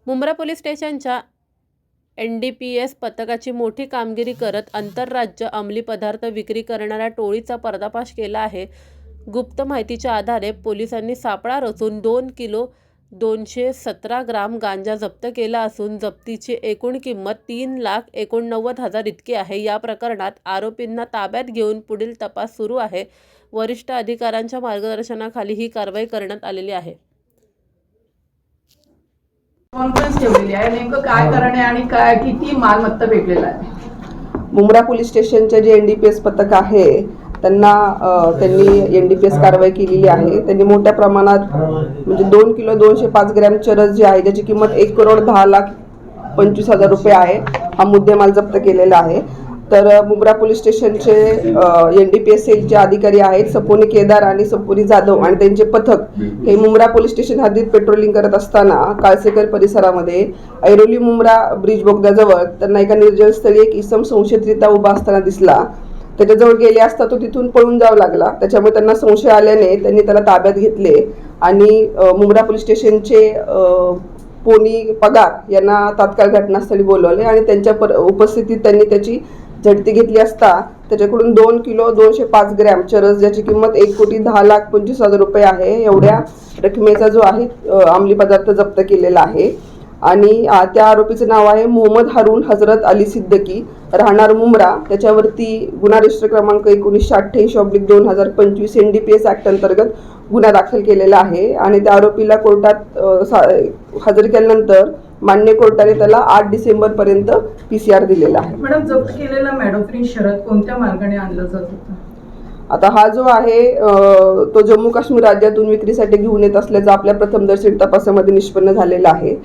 Mumbra police स्टेशनच्या NDPS पथकाची मोठी कामगिरी करत आंतरराज्य अंमली पदार्थ विक्री करणाऱ्या टोळीचा पर्दाफाश केला आहे। गुप्त माहितीच्या आधारे पोलिसांनी सापळा रचून 2 किलो 217 ग्राम गांजा जप्त केला असून जप्तीची एकूण किंमत 3,89,000 इतकी आहे। या प्रकरणात आरोपींना ताब्यात घेऊन पुढील तपास सुरू आहे। वरिष्ठ अधिकाऱ्यांच्या मार्गदर्शनाखाली ही कारवाई करण्यात आलेली आहे। कॉन्फरन्स ठेवलेली आहे, नेमकं काय कारण आहे आणि काय किती मालमत्ता भेटलेला आहे? मुंब्रा पोलीस स्टेशनचे जे NDPS पथक आहे त्यांनी NDPS कारवाई केलेली आहे। त्यांनी मोठ्या प्रमाणात म्हणजे 2 किलो 205 ग्रॅम चरस जे आहे ज्याची किंमत 1,10,25,000 रुपये आहे हा मुद्देमाल जप्त केलेला आहे। तर मुंब्रा पोलीस स्टेशनचे NDPS सेलचे अधिकारी आहेत सपोनी केदार आणि सपोनी जाधव आणि त्यांचे पथक हे मुंब्रा पोलीस स्टेशन हद्दीत पेट्रोलिंग करत असताना काळसेकर परिसरामध्ये ऐरोली मुंब्रा ब्रिज बोगद्याजवळ त्यांना एका निर्जन स्थळी एक इसम संशयितरित्या उभा असताना दिसला। त्याच्याजवळ गेले असता तो तिथून पळून जाऊ लागला। त्याच्यामुळे त्यांना संशय आल्याने त्यांनी त्याला ताब्यात घेतले आणि मुंब्रा पोलीस स्टेशनचे पोनी पगार यांना तात्काळ घटनास्थळी बोलवले आणि त्यांच्या उपस्थितीत त्यांनी त्याची झडती घेतली असता त्याच्याकडून 2 किलो 205 ग्रॅम चरस ज्याची किंमत 1,10,25,000 रुपये आहे एवढ्या रकमेचा जो आहे अंमली पदार्थ जप्त केलेला आहे। आणि त्या आरोपीचं नाव आहे मोहम्मद हारून हजरत अली सिद्दकी, राहणार मुंब्रा। त्याच्यावरती गुन्हा रजिस्टर क्रमांक 1988/2025 NDPS ॲक्ट अंतर्गत गुन्हा दाखल केलेला आहे आणि त्या आरोपीला कोर्टात हजर केल्यानंतर मान्य कोर्टाने त्याला 8 डिसेंबर पर्यंत PCR दिलेला आहे। मॅडम, जप्त केलेला मॅडोफ्रीन शरद कोणत्या मार्गाने आणलं जात होतं? आता हा जो आहे तो जम्मू काश्मीर राज्यातून विक्रीसाठी घेऊन येत असल्याचा आपल्या प्रथमदर्शी तपासामध्ये निष्पन्न झालेला आहे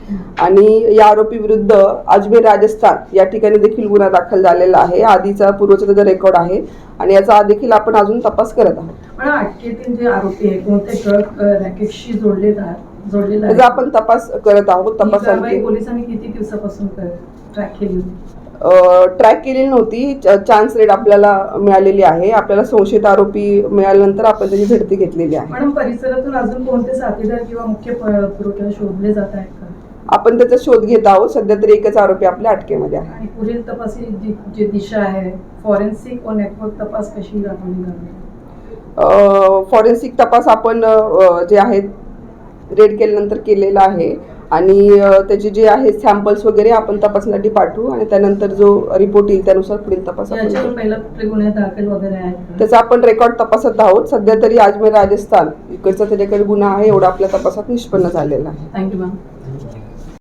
आणि या आरोपी विरुद्ध अजमेर राजस्थान या ठिकाणी देखील गुन्हा दाखल झालेला आहे। आधीचा पूर्वचा त्याचा रेकॉर्ड आहे आणि याचा देखील आपण अजून तपास करत आहोत। पण अटकेतील जे आरोपी आहे कोणत्या ड्रग रॅकेटशी जोडलेला त्याचा आपण तपास करत आहोत। तपासासाठी पोलिसांनी किती दिवसापासून ट्रॅक केली? ट्रॅक केलेली नव्हती, चान्स रेट आपल्याला मिळालेली आहे। आपल्याला संशयित आरोपी मिळाल्यानंतर आपण त्याची झडती घेतलेली आहे। मॅडम, परिसरातून अजून कोणते साथीदार किंवा मुख्य पुरवठा शोधले जात आहेत का? आपण त्याचा शोध घेत आहोत। सध्या तरी एकच आरोपी आपल्या अटकेमध्ये आहे। आणि पुढील तपासाची जी दिशा आहे फॉरेन्सिक व नेटवर्क तपास कशी राबवली जाते? फॉरेन्सिक तपास आपण जे आहेत रेड केल्यानंतर केलेला आहे आणि त्याचे जे आहे सॅम्पल्स वगैरे आपण तपासण्यासाठी पाठवू आणि त्यानंतर जो रिपोर्ट येईल त्यानुसार पुढील तपास पहिला गुन्हे दाखल वगैरे आहे त्याचा आपण रेकॉर्ड तपासत आहोत। सध्या तरी अजमेर राजस्थान इकडचा त्याच्याकडे गुन्हा आहे एवढा आपल्या तपासात निष्पन्न झालेला आहे। Thank you ma'am.